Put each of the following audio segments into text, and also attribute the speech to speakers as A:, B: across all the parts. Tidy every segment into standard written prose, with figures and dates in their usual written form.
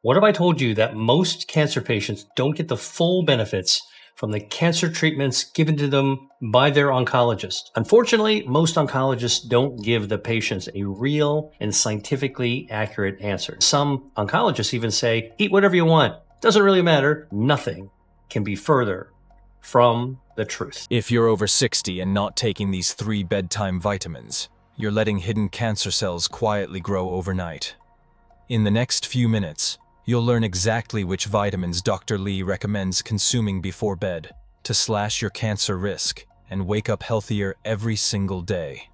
A: What if I told you that most cancer patients don't get the full benefits from the cancer treatments given to them by their oncologist? Unfortunately, most oncologists don't give the patients a real and scientifically accurate answer. Some oncologists even say, eat whatever you want. Doesn't really matter. Nothing can be further from the truth.
B: If you're over 60 and not taking these 3 bedtime vitamins, you're letting hidden cancer cells quietly grow overnight. In the next few minutes, you'll learn exactly which vitamins Dr. Lee recommends consuming before bed to slash your cancer risk and wake up healthier every single day.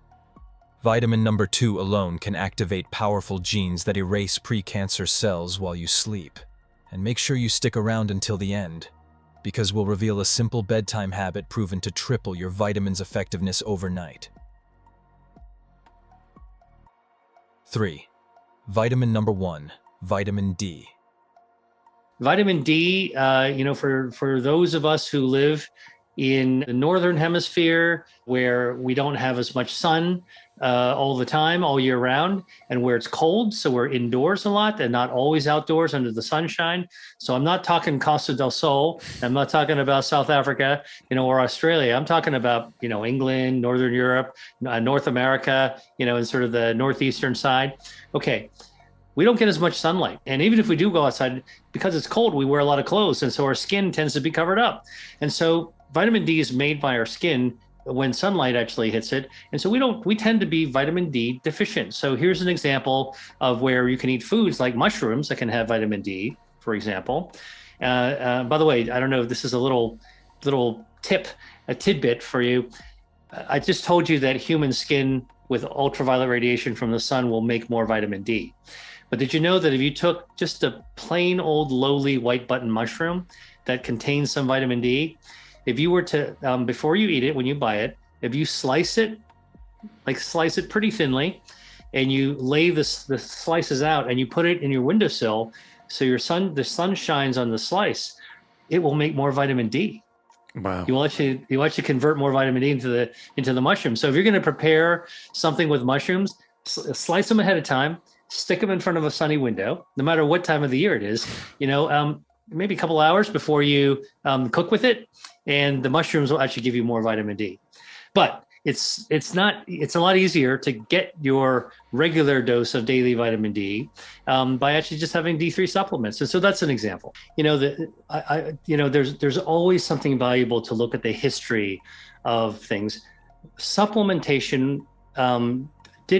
B: Vitamin number 2 alone can activate powerful genes that erase pre-cancer cells while you sleep. And make sure you stick around until the end, because we'll reveal a simple bedtime habit proven to triple your vitamins' effectiveness overnight. 3. Vitamin number 1, vitamin D.
A: Vitamin D, for those of us who live in the northern hemisphere where we don't have as much sun all the time, all year round, and where it's cold, so we're indoors a lot and not always outdoors under the sunshine. So I'm not talking Costa del Sol. I'm not talking about South Africa, or Australia. I'm talking about, England, Northern Europe, North America, and sort of the northeastern side. Okay. We don't get as much sunlight. And even if we do go outside, because it's cold, we wear a lot of clothes. And so our skin tends to be covered up. And so vitamin D is made by our skin when sunlight actually hits it. And so we tend to be vitamin D deficient. So here's an example of where you can eat foods like mushrooms that can have vitamin D, for example. By the way, I don't know if this is a little tidbit for you. I just told you that human skin with ultraviolet radiation from the sun will make more vitamin D. But did you know that if you took just a plain old lowly white button mushroom that contains some vitamin D, if you were to, before you eat it, when you buy it, if you slice it pretty thinly, and you lay the slices out and you put it in your windowsill, so the sun shines on the slice, it will make more vitamin D.
C: Wow.
A: You actually convert more vitamin D into the mushroom. So if you're going to prepare something with mushrooms, slice them ahead of time, stick them in front of a sunny window, no matter what time of the year it is, maybe a couple hours before you cook with it, and the mushrooms will actually give you more vitamin D. But it's a lot easier to get your regular dose of daily vitamin D by actually just having D3 supplements. And so that's an example. There's always something valuable to look at the history of things. Supplementation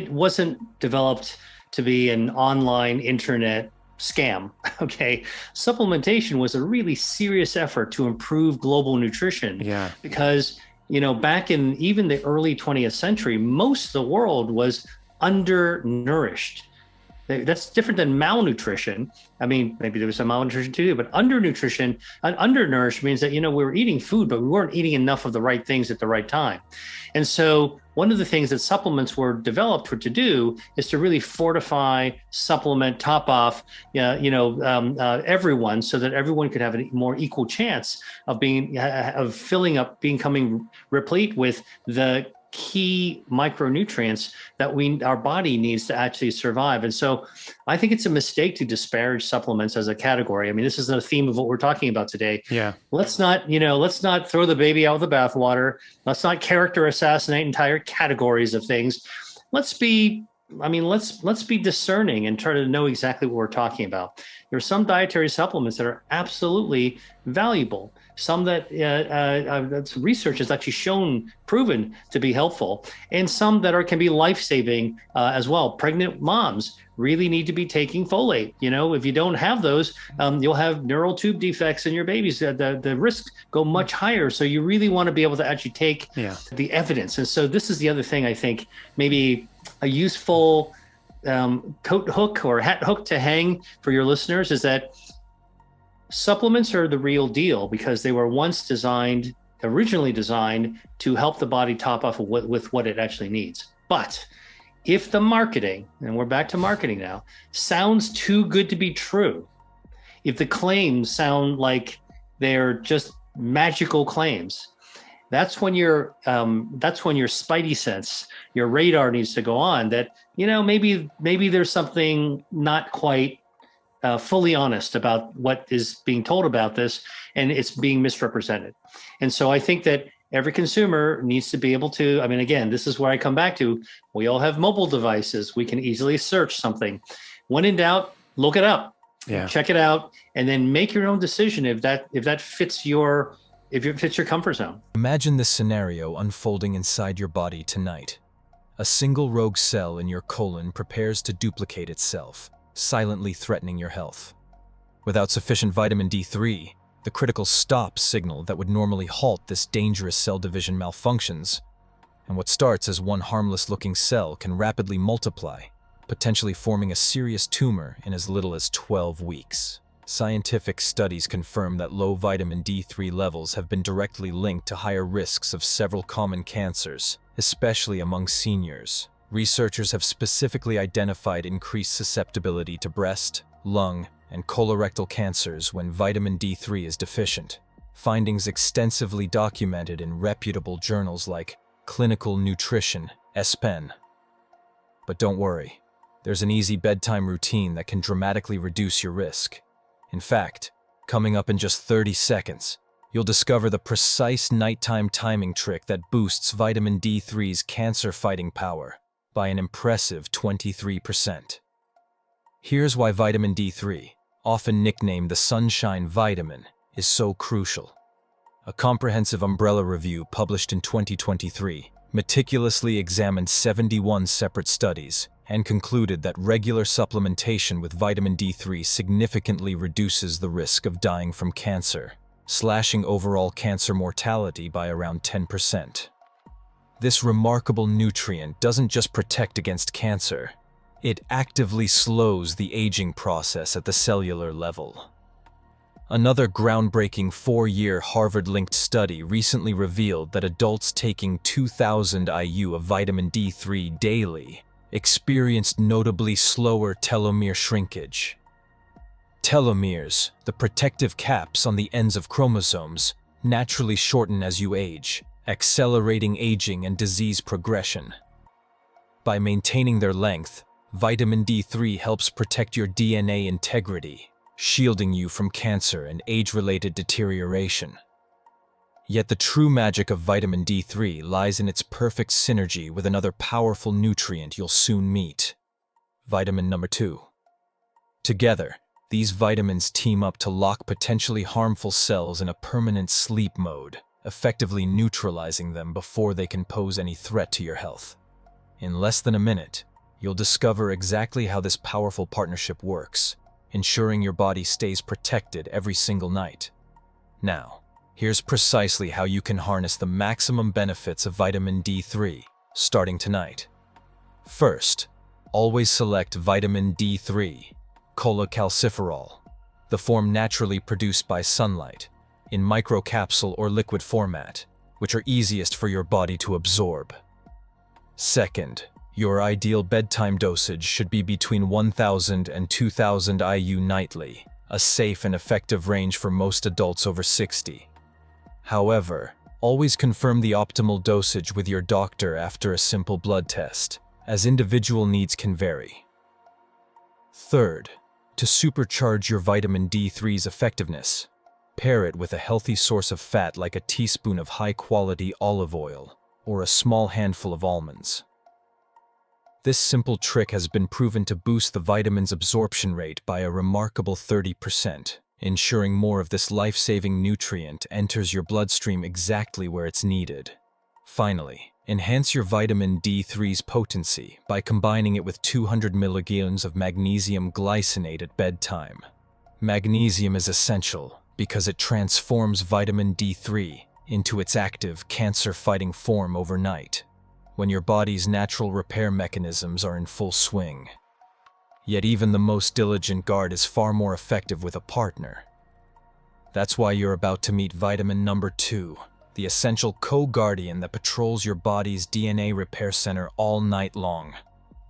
A: wasn't developed to be an online internet scam. Okay. Supplementation was a really serious effort to improve global nutrition.
C: Yeah.
A: Because, back in even the early 20th century, most of the world was undernourished. That's different than malnutrition. I mean, maybe there was some malnutrition too, but undernourished means that, we were eating food, but we weren't eating enough of the right things at the right time. And so one of the things that supplements were developed to do is to really fortify, supplement, top off, everyone, so that everyone could have a more equal chance of becoming replete with the key micronutrients that our body needs to actually survive. And so I think it's a mistake to disparage supplements as a category. I mean, this is the theme of what we're talking about today.
C: Yeah.
A: Let's not throw the baby out with the bathwater. Let's not character assassinate entire categories of things. Let's be discerning and try to know exactly what we're talking about. There are some dietary supplements that are absolutely valuable. Some that research has actually proven to be helpful, and some that can be life-saving as well. Pregnant moms really need to be taking folate. If you don't have those, you'll have neural tube defects in your babies. The risks go much higher. So you really want to be able to actually take the evidence. And so this is the other thing I think maybe a useful coat hook or hat hook to hang for your listeners is that supplements are the real deal because they were originally designed to help the body top off with what it actually needs. But if the marketing, and we're back to marketing now, sounds too good to be true, if the claims sound like they're just magical claims, that's when your spidey sense, your radar needs to go on that, maybe there's something not quite fully honest about what is being told about this, and it's being misrepresented. And so I think that every consumer needs to be able to, I mean, again, this is where I come back to, we all have mobile devices. We can easily search something. When in doubt, look it up, check it out, and then make your own decision if that fits your comfort zone.
B: Imagine this scenario unfolding inside your body tonight. A single rogue cell in your colon prepares to duplicate itself, silently threatening your health. Without sufficient vitamin D3, the critical stop signal that would normally halt this dangerous cell division malfunctions, and what starts as one harmless-looking cell can rapidly multiply, potentially forming a serious tumor in as little as 12 weeks. Scientific studies confirm that low vitamin D3 levels have been directly linked to higher risks of several common cancers, especially among seniors. Researchers have specifically identified increased susceptibility to breast, lung, and colorectal cancers when vitamin D3 is deficient. Findings extensively documented in reputable journals like Clinical Nutrition, ESPN. But don't worry, there's an easy bedtime routine that can dramatically reduce your risk. In fact, coming up in just 30 seconds, you'll discover the precise nighttime timing trick that boosts vitamin D3's cancer-fighting power by an impressive 23%. Here's why vitamin D3, often nicknamed the sunshine vitamin, is so crucial. A comprehensive umbrella review published in 2023 meticulously examined 71 separate studies and concluded that regular supplementation with vitamin D3 significantly reduces the risk of dying from cancer, slashing overall cancer mortality by around 10%. This remarkable nutrient doesn't just protect against cancer, it actively slows the aging process at the cellular level. Another groundbreaking 4-year Harvard-linked study recently revealed that adults taking 2,000 IU of vitamin D3 daily experienced notably slower telomere shrinkage. Telomeres, the protective caps on the ends of chromosomes, naturally shorten as you age, accelerating aging and disease progression. By maintaining their length, vitamin D3 helps protect your DNA integrity, shielding you from cancer and age-related deterioration. Yet the true magic of vitamin D3 lies in its perfect synergy with another powerful nutrient you'll soon meet: vitamin number 2. Together, these vitamins team up to lock potentially harmful cells in a permanent sleep mode, effectively neutralizing them before they can pose any threat to your health. In less than a minute, you'll discover exactly how this powerful partnership works, ensuring your body stays protected every single night. Now, here's precisely how you can harness the maximum benefits of vitamin D3, starting tonight. First, always select vitamin D3, cholecalciferol, the form naturally produced by sunlight, in microcapsule or liquid format, which are easiest for your body to absorb. Second, your ideal bedtime dosage should be between 1,000 and 2,000 IU nightly, a safe and effective range for most adults over 60. However, always confirm the optimal dosage with your doctor after a simple blood test, as individual needs can vary. Third, to supercharge your vitamin D3's effectiveness, pair it with a healthy source of fat like a teaspoon of high-quality olive oil or a small handful of almonds. This simple trick has been proven to boost the vitamin's absorption rate by a remarkable 30%, ensuring more of this life-saving nutrient enters your bloodstream exactly where it's needed. Finally, enhance your vitamin D3's potency by combining it with 200 milligrams of magnesium glycinate at bedtime. Magnesium is essential because it transforms vitamin D3 into its active cancer-fighting form overnight, when your body's natural repair mechanisms are in full swing. Yet even the most diligent guard is far more effective with a partner. That's why you're about to meet vitamin number 2, the essential co-guardian that patrols your body's DNA repair center all night long.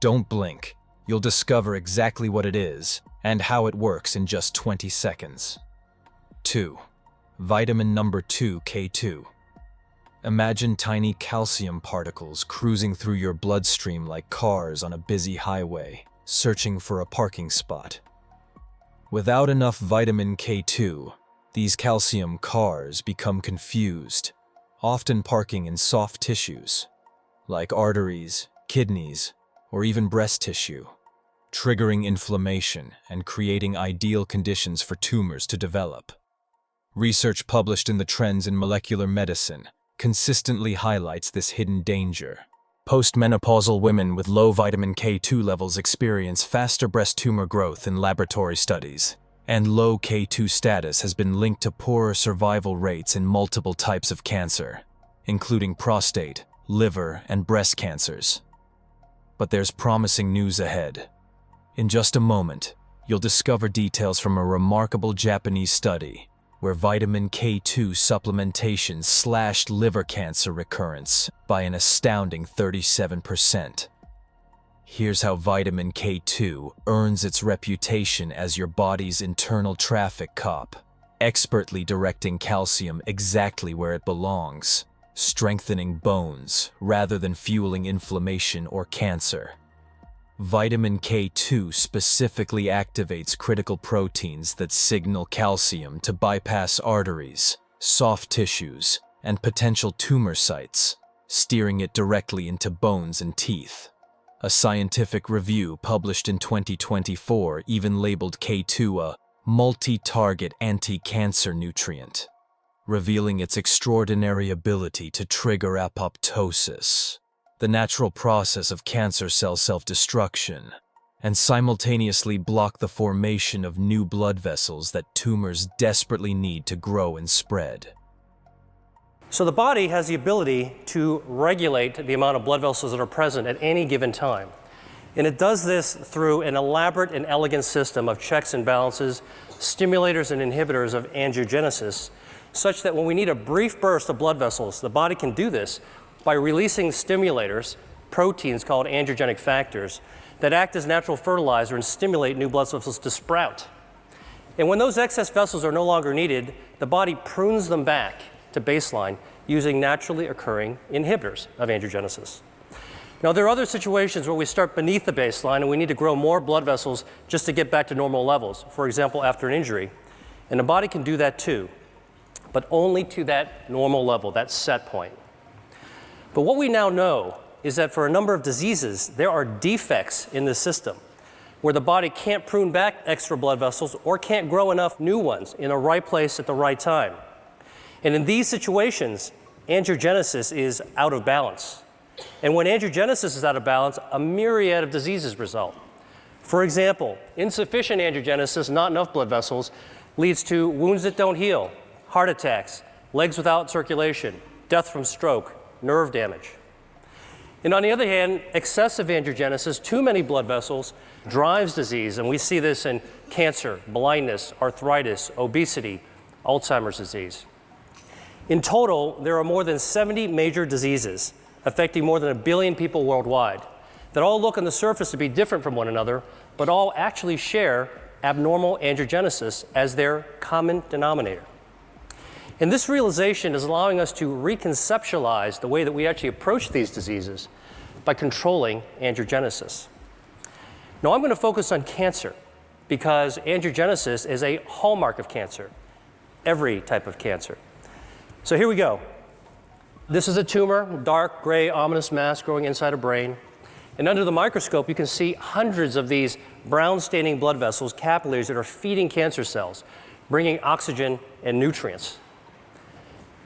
B: Don't blink. You'll discover exactly what it is and how it works in just 20 seconds. 2. Vitamin number 2, K2. Imagine tiny calcium particles cruising through your bloodstream like cars on a busy highway, searching for a parking spot. Without enough vitamin K2, these calcium cars become confused, often parking in soft tissues, like arteries, kidneys, or even breast tissue, triggering inflammation and creating ideal conditions for tumors to develop. Research published in the Trends in Molecular Medicine consistently highlights this hidden danger. Postmenopausal women with low vitamin K2 levels experience faster breast tumor growth in laboratory studies, and low K2 status has been linked to poorer survival rates in multiple types of cancer, including prostate, liver, and breast cancers. But there's promising news ahead. In just a moment, you'll discover details from a remarkable Japanese study where vitamin K2 supplementation slashed liver cancer recurrence by an astounding 37%. Here's how vitamin K2 earns its reputation as your body's internal traffic cop, expertly directing calcium exactly where it belongs, strengthening bones rather than fueling inflammation or cancer. Vitamin K2 specifically activates critical proteins that signal calcium to bypass arteries, soft tissues, and potential tumor sites, steering it directly into bones and teeth. A scientific review published in 2024 even labeled K2 a multi-target anti-cancer nutrient, revealing its extraordinary ability to trigger apoptosis, the natural process of cancer cell self-destruction, and simultaneously block the formation of new blood vessels that tumors desperately need to grow and spread.
C: So the body has the ability to regulate the amount of blood vessels that are present at any given time. And it does this through an elaborate and elegant system of checks and balances, stimulators and inhibitors of angiogenesis, such that when we need a brief burst of blood vessels, the body can do this by releasing stimulators, proteins called angiogenic factors, that act as natural fertilizer and stimulate new blood vessels to sprout. And when those excess vessels are no longer needed, the body prunes them back to baseline using naturally occurring inhibitors of angiogenesis. Now, there are other situations where we start beneath the baseline and we need to grow more blood vessels just to get back to normal levels, for example, after an injury. And the body can do that too, but only to that normal level, that set point. But what we now know is that for a number of diseases, there are defects in the system where the body can't prune back extra blood vessels or can't grow enough new ones in the right place at the right time. And in these situations, angiogenesis is out of balance. And when angiogenesis is out of balance, a myriad of diseases result. For example, insufficient angiogenesis, not enough blood vessels, leads to wounds that don't heal, heart attacks, legs without circulation, death from stroke, nerve damage. And on the other hand, excessive angiogenesis, too many blood vessels, drives disease. And we see this in cancer, blindness, arthritis, obesity, Alzheimer's disease. In total, there are more than 70 major diseases affecting more than 1 billion people worldwide that all look on the surface to be different from one another, but all actually share abnormal angiogenesis as their common denominator. And this realization is allowing us to reconceptualize the way that we actually approach these diseases by controlling angiogenesis. Now, I'm going to focus on cancer because angiogenesis is a hallmark of cancer, every type of cancer. So here we go. This is a tumor, dark, gray, ominous mass growing inside a brain. And under the microscope, you can see hundreds of these brown-staining blood vessels, capillaries that are feeding cancer cells, bringing oxygen and nutrients.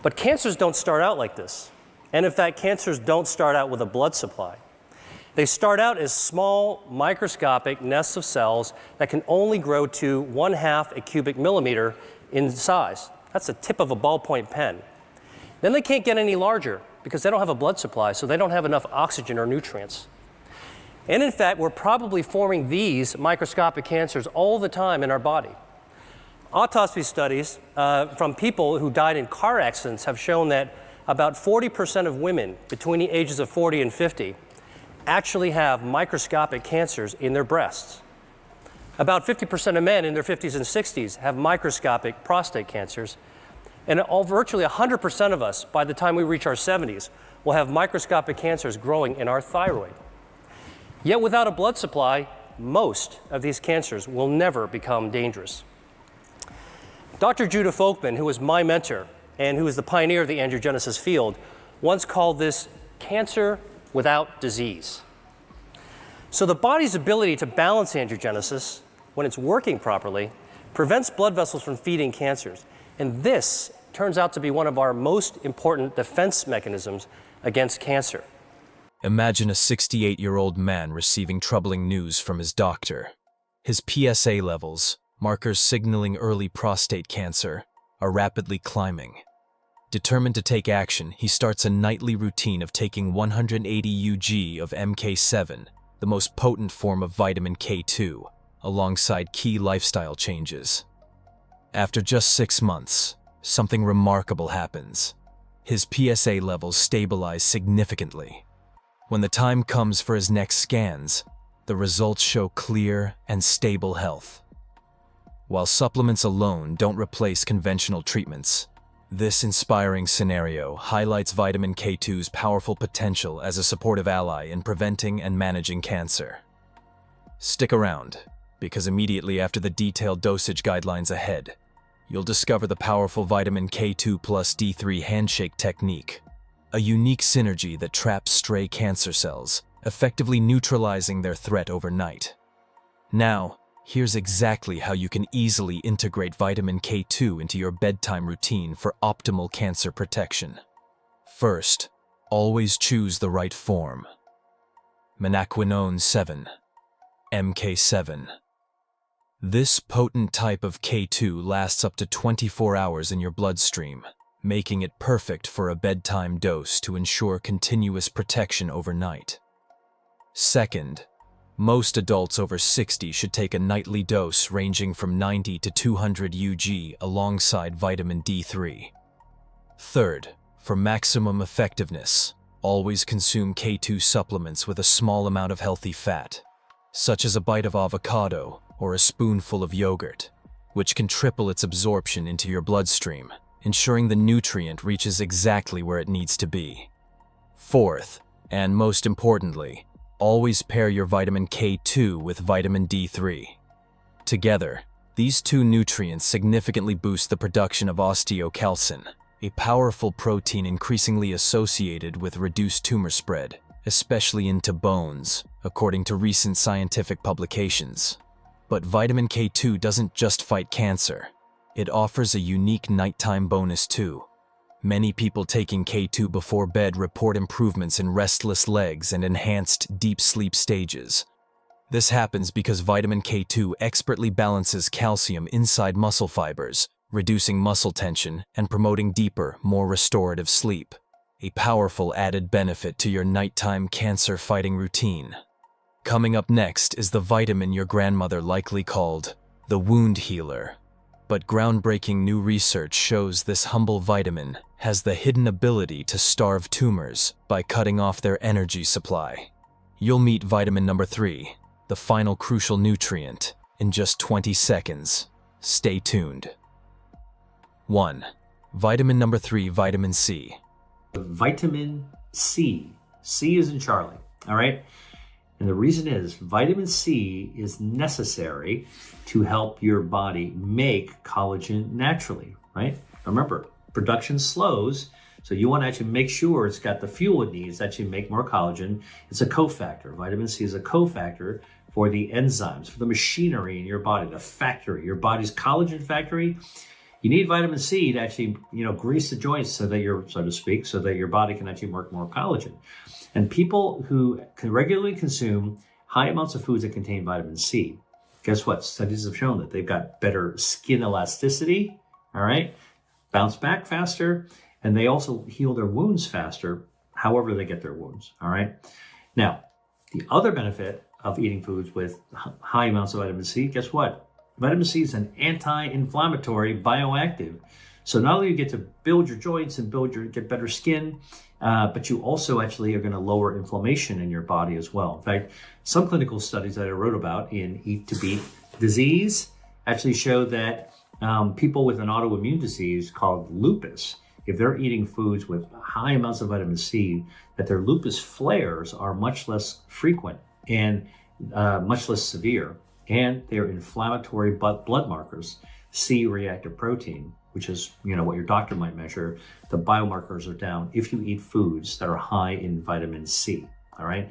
C: But cancers don't start out like this. And in fact, cancers don't start out with a blood supply. They start out as small, microscopic nests of cells that can only grow to 1/2 a cubic millimeter in size. That's the tip of a ballpoint pen. Then they can't get any larger because they don't have a blood supply, so they don't have enough oxygen or nutrients. And in fact, we're probably forming these microscopic cancers all the time in our body. Autopsy studies from people who died in car accidents have shown that about 40% of women between the ages of 40 and 50 actually have microscopic cancers in their breasts. About 50% of men in their 50s and 60s have microscopic prostate cancers. And virtually 100% of us, by the time we reach our 70s, will have microscopic cancers growing in our thyroid. Yet without a blood supply, most of these cancers will never become dangerous. Dr. Judah Folkman, who was my mentor and who is the pioneer of the angiogenesis field, once called this cancer without disease. So the body's ability to balance angiogenesis, when it's working properly, prevents blood vessels from feeding cancers. And this turns out to be one of our most important defense mechanisms against cancer.
B: Imagine a 68-year-old man receiving troubling news from his doctor. His PSA levels, markers signaling early prostate cancer, are rapidly climbing. Determined to take action, he starts a nightly routine of taking 180 UG of MK7, the most potent form of vitamin K2, alongside key lifestyle changes. After just 6 months, something remarkable happens. His PSA levels stabilize significantly. When the time comes for his next scans, the results show clear and stable health. While supplements alone don't replace conventional treatments, this inspiring scenario highlights vitamin K2's powerful potential as a supportive ally in preventing and managing cancer. Stick around, because immediately after the detailed dosage guidelines ahead, you'll discover the powerful vitamin K2 plus D3 handshake technique, a unique synergy that traps stray cancer cells, effectively neutralizing their threat overnight. Now, here's exactly how you can easily integrate vitamin K2 into your bedtime routine for optimal cancer protection. First, always choose the right form. Menaquinone 7, MK7. This potent type of K2 lasts up to 24 hours in your bloodstream, making it perfect for a bedtime dose to ensure continuous protection overnight. Second, most adults over 60 should take a nightly dose ranging from 90 to 200 UG alongside vitamin D3. Third, for maximum effectiveness, always consume K2 supplements with a small amount of healthy fat, such as a bite of avocado or a spoonful of yogurt, which can triple its absorption into your bloodstream, ensuring the nutrient reaches exactly where it needs to be. Fourth, and most importantly, always pair your vitamin K2 with vitamin D3. Together, these two nutrients significantly boost the production of osteocalcin, a powerful protein increasingly associated with reduced tumor spread, especially into bones, according to recent scientific publications. But vitamin K2 doesn't just fight cancer. It offers a unique nighttime bonus too. Many people taking K2 before bed report improvements in restless legs and enhanced deep sleep stages. This happens because vitamin K2 expertly balances calcium inside muscle fibers, reducing muscle tension and promoting deeper, more restorative sleep, a powerful added benefit to your nighttime cancer-fighting routine. Coming up next is the vitamin your grandmother likely called the wound healer. But groundbreaking new research shows this humble vitamin has the hidden ability to starve tumors by cutting off their energy supply. You'll meet vitamin number 3, the final crucial nutrient, in just 20 seconds. Stay tuned. 1. Vitamin number 3, vitamin C.
D: Vitamin C. C is in Charlie, all right? And the reason is vitamin C is necessary to help your body make collagen naturally, right? Remember, production slows, so you want to actually make sure it's got the fuel it needs to actually make more collagen. It's a cofactor. Vitamin C is a cofactor for the enzymes, for the machinery in your body, the factory, your body's collagen factory. You need vitamin C to actually, grease the joints so that so to speak, so that your body can actually work more collagen. And people who can regularly consume high amounts of foods that contain vitamin C, guess what? Studies have shown that they've got better skin elasticity, all right? Bounce back faster, and they also heal their wounds faster, however they get their wounds, all right? Now, the other benefit of eating foods with high amounts of vitamin C, guess what? Vitamin C is an anti-inflammatory bioactive. So not only you get to build your joints and get better skin, but you also actually are going to lower inflammation in your body as well. In fact, some clinical studies that I wrote about in Eat to Beat Disease actually show that people with an autoimmune disease called lupus, if they're eating foods with high amounts of vitamin C, that their lupus flares are much less frequent. And much less severe, and they're inflammatory blood markers. C-reactive protein, which is what your doctor might measure, the biomarkers are down if you eat foods that are high in vitamin C. All right,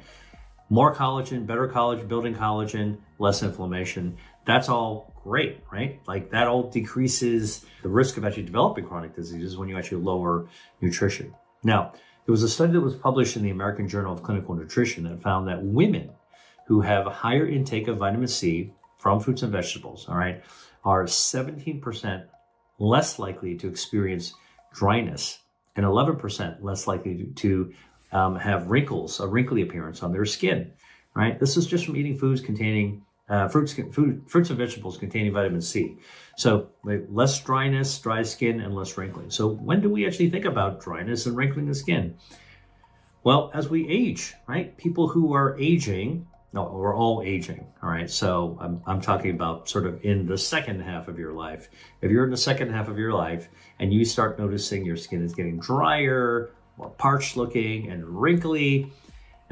D: more collagen, better collagen, building collagen, less inflammation. That's all great, right? Like that all decreases the risk of actually developing chronic diseases when you actually lower nutrition. Now, there was a study that was published in the American Journal of Clinical Nutrition that found that women who have a higher intake of vitamin C from fruits and vegetables, all right, are 17% less likely to experience dryness and 11% less likely to have wrinkles, a wrinkly appearance on their skin, right? This is just from eating foods containing fruits and vegetables containing vitamin C. So less dryness, dry skin, and less wrinkling. So when do we actually think about dryness and wrinkling the skin? Well, as we age, right? People who are aging, no, we're all aging, all right? So I'm talking about sort of in the second half of your life. If you're in the second half of your life and you start noticing your skin is getting drier, more parched looking and wrinkly,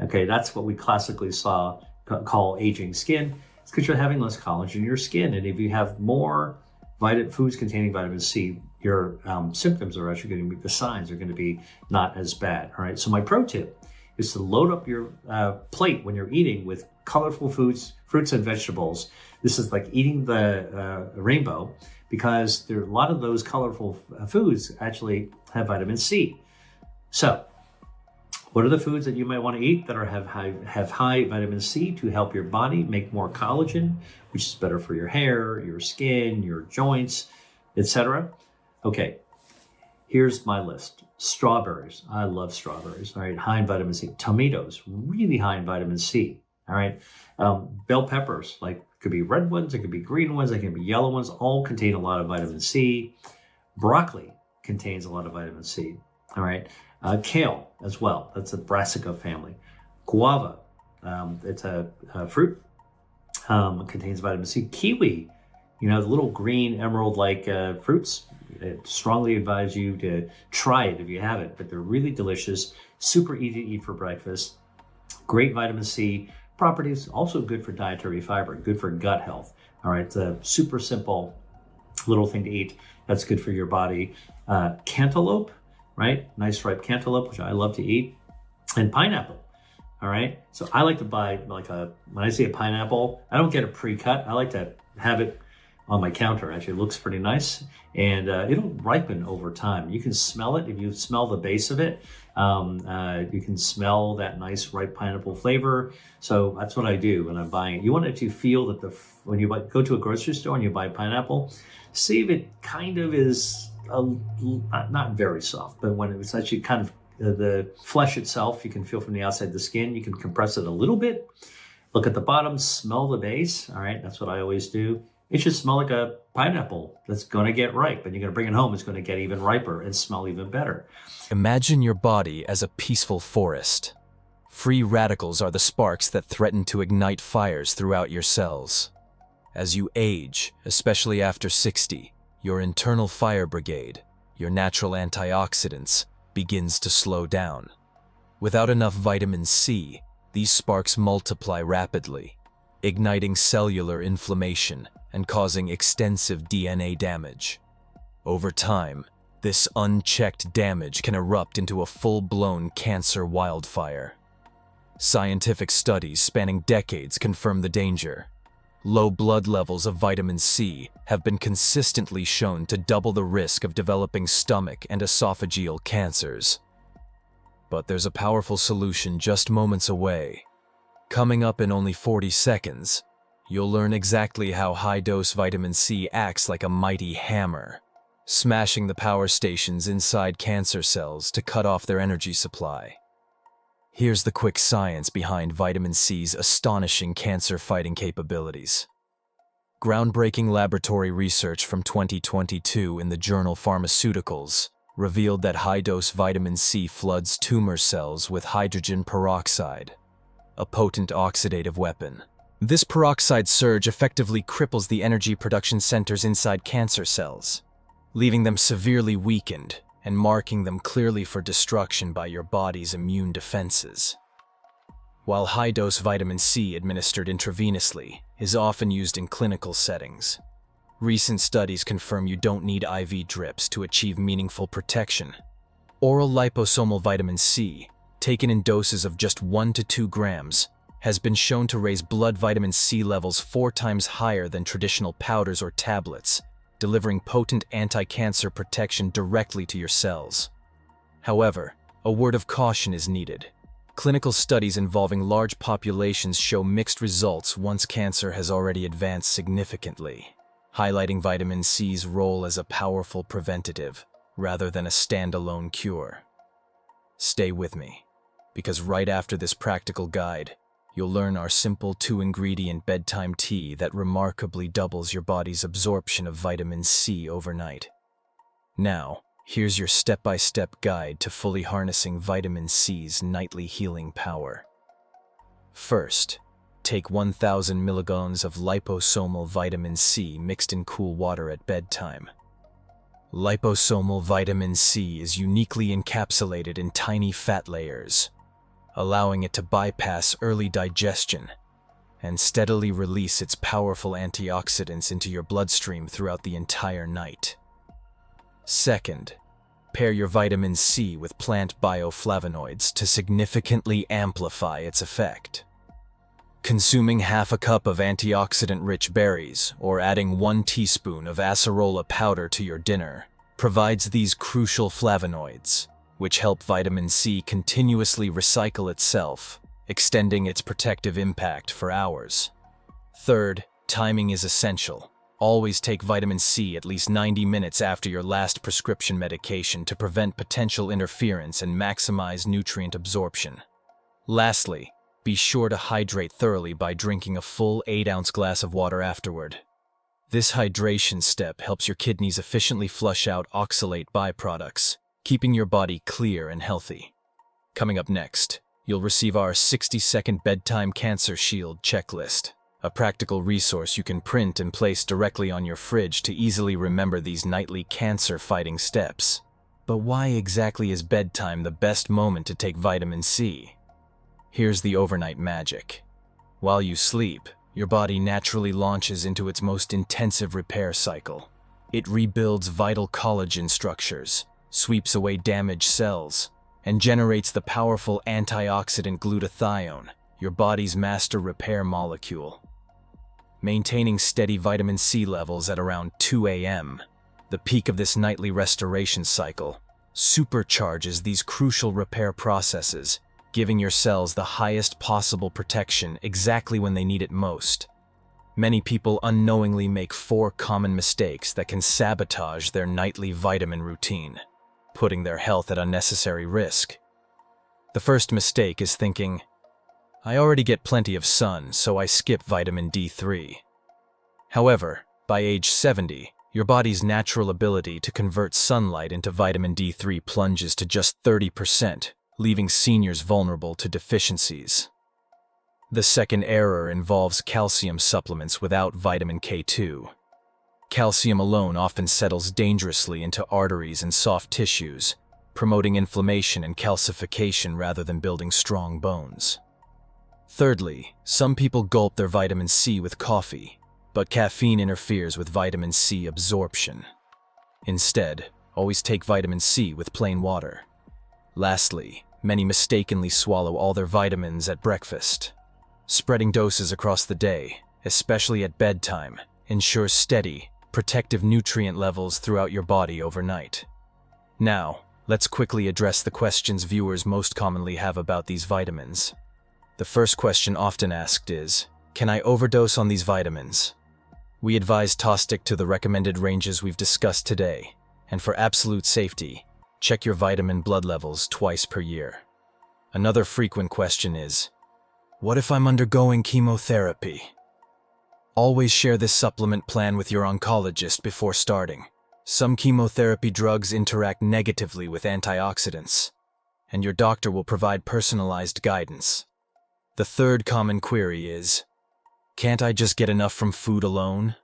D: okay, that's what we classically call aging skin. It's because you're having less collagen in your skin. And if you have more foods containing vitamin C, your symptoms are actually going to be, the signs are going to be not as bad, all right? So my pro tip is to load up your plate when you're eating with colorful fruits and vegetables. This is like eating the rainbow, because there are a lot of those colorful foods actually have vitamin C. So what are the foods that you might want to eat that have high vitamin C to help your body make more collagen, which is better for your hair, your skin, your joints, etc.? Okay, here's my list. Strawberries. I love strawberries. All right, high in vitamin C. Tomatoes, really high in vitamin C. All right, bell peppers, like could be red ones, it could be green ones, it can be yellow ones, all contain a lot of vitamin C. Broccoli contains a lot of vitamin C. All right, kale as well. That's a brassica family. Guava, it's a fruit, contains vitamin C. Kiwi, the little green emerald-like fruits. I strongly advise you to try it if you haven't, but they're really delicious, super easy to eat for breakfast. Great vitamin C properties, also good for dietary fiber, good for gut health. All right, it's a super simple little thing to eat that's good for your body. Cantaloupe, right? Nice ripe cantaloupe, which I love to eat, and pineapple. All right, so I like to buy when I see a pineapple, I don't get it pre-cut. I like to have it on my counter. Actually, it looks pretty nice, and it'll ripen over time. You can smell it. If you smell the base of it, you can smell that nice ripe pineapple flavor. So that's what I do when I'm buying it. You want it to feel that when you go to a grocery store and you buy pineapple, see if it kind of is not very soft, but when it's actually kind of the flesh itself, you can feel from the outside the skin. You can compress it a little bit. Look at the bottom, smell the base. All right, that's what I always do. It should smell like a pineapple that's going to get ripe, and you're going to bring it home. It's going to get even riper and smell even better.
B: Imagine your body as a peaceful forest. Free radicals are the sparks that threaten to ignite fires throughout your cells. As you age, especially after 60, your internal fire brigade, your natural antioxidants, begins to slow down. Without enough vitamin C, these sparks multiply rapidly, igniting cellular inflammation and causing extensive DNA damage. Over time, this unchecked damage can erupt into a full-blown cancer wildfire. Scientific studies spanning decades confirm the danger. Low blood levels of vitamin C have been consistently shown to double the risk of developing stomach and esophageal cancers. But there's a powerful solution just moments away. Coming up in only 40 seconds, you'll learn exactly how high-dose vitamin C acts like a mighty hammer, smashing the power stations inside cancer cells to cut off their energy supply. Here's the quick science behind vitamin C's astonishing cancer-fighting capabilities. Groundbreaking laboratory research from 2022 in the journal Pharmaceuticals revealed that high-dose vitamin C floods tumor cells with hydrogen peroxide, a potent oxidative weapon. This peroxide surge effectively cripples the energy production centers inside cancer cells, leaving them severely weakened and marking them clearly for destruction by your body's immune defenses. while high-dose vitamin C administered intravenously is often used in clinical settings. Recent studies confirm you don't need IV drips to achieve meaningful protection. Oral liposomal vitamin C, taken in doses of just 1 to 2 grams, has been shown to raise blood vitamin C levels 4 times higher than traditional powders or tablets, delivering potent anti-cancer protection directly to your cells. However, a word of caution is needed. Clinical studies involving large populations show mixed results once cancer has already advanced significantly, highlighting vitamin C's role as a powerful preventative rather than a standalone cure. Stay with me, because right after this practical guide, you'll learn our simple 2-ingredient bedtime tea that remarkably doubles your body's absorption of vitamin C overnight. Now, here's your step-by-step guide to fully harnessing vitamin C's nightly healing power. First, take 1,000 milligrams of liposomal vitamin C mixed in cool water at bedtime. Liposomal vitamin C is uniquely encapsulated in tiny fat layers, allowing it to bypass early digestion and steadily release its powerful antioxidants into your bloodstream throughout the entire night. Second, pair your vitamin C with plant bioflavonoids to significantly amplify its effect. Consuming half a cup of antioxidant-rich berries or adding 1 teaspoon of acerola powder to your dinner provides these crucial flavonoids, which help vitamin C continuously recycle itself, extending its protective impact for hours. Third, timing is essential. Always take vitamin C at least 90 minutes after your last prescription medication to prevent potential interference and maximize nutrient absorption. Lastly, be sure to hydrate thoroughly by drinking a full 8-ounce glass of water afterward. This hydration step helps your kidneys efficiently flush out oxalate byproducts, keeping your body clear and healthy. Coming up next, you'll receive our 60-second bedtime cancer shield checklist, a practical resource you can print and place directly on your fridge to easily remember these nightly cancer-fighting steps. But why exactly is bedtime the best moment to take vitamin C? Here's the overnight magic. While you sleep, your body naturally launches into its most intensive repair cycle. It rebuilds vital collagen structures, sweeps away damaged cells, and generates the powerful antioxidant glutathione, your body's master repair molecule. Maintaining steady vitamin C levels at around 2 a.m., the peak of this nightly restoration cycle, supercharges these crucial repair processes, giving your cells the highest possible protection exactly when they need it most. Many people unknowingly make 4 common mistakes that can sabotage their nightly vitamin routine, putting their health at unnecessary risk. The first mistake is thinking, I already get plenty of sun, so I skip vitamin D3. However, by age 70, your body's natural ability to convert sunlight into vitamin D3 plunges to just 30%, leaving seniors vulnerable to deficiencies. The second error involves calcium supplements without vitamin K2. Calcium alone often settles dangerously into arteries and soft tissues, promoting inflammation and calcification rather than building strong bones. Thirdly, some people gulp their vitamin C with coffee, but caffeine interferes with vitamin C absorption. Instead, always take vitamin C with plain water. Lastly, many mistakenly swallow all their vitamins at breakfast. Spreading doses across the day, especially at bedtime, ensures steady, protective nutrient levels throughout your body overnight. Now, let's quickly address the questions viewers most commonly have about these vitamins. The first question often asked is, can I overdose on these vitamins? We advise to stick to the recommended ranges we've discussed today, and for absolute safety, check your vitamin blood levels twice per year. Another frequent question is, what if I'm undergoing chemotherapy? Always share this supplement plan with your oncologist before starting. Some chemotherapy drugs interact negatively with antioxidants, and your doctor will provide personalized guidance. The third common query is, can't I just get enough from food alone?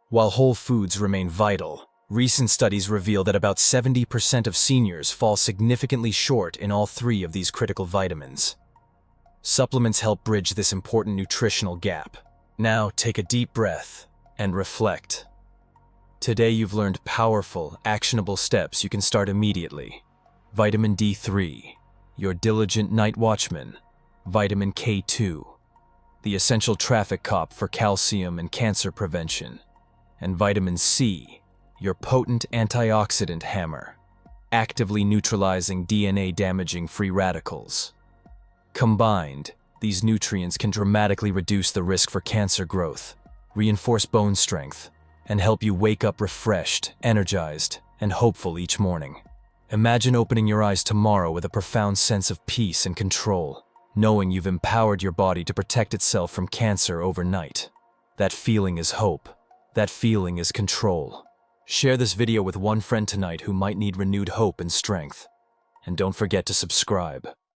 B: While whole foods remain vital, recent studies reveal that about 70% of seniors fall significantly short in all 3 of these critical vitamins. Supplements help bridge this important nutritional gap. Now, take a deep breath and reflect. Today you've learned powerful, actionable steps you can start immediately. Vitamin D3, your diligent night watchman. Vitamin K2, the essential traffic cop for calcium and cancer prevention. And vitamin C, your potent antioxidant hammer, actively neutralizing DNA-damaging free radicals. Combined, these nutrients can dramatically reduce the risk for cancer growth, reinforce bone strength, and help you wake up refreshed, energized, and hopeful each morning. Imagine opening your eyes tomorrow with a profound sense of peace and control, knowing you've empowered your body to protect itself from cancer overnight. That feeling is hope. That feeling is control. Share this video with one friend tonight who might need renewed hope and strength. And don't forget to subscribe.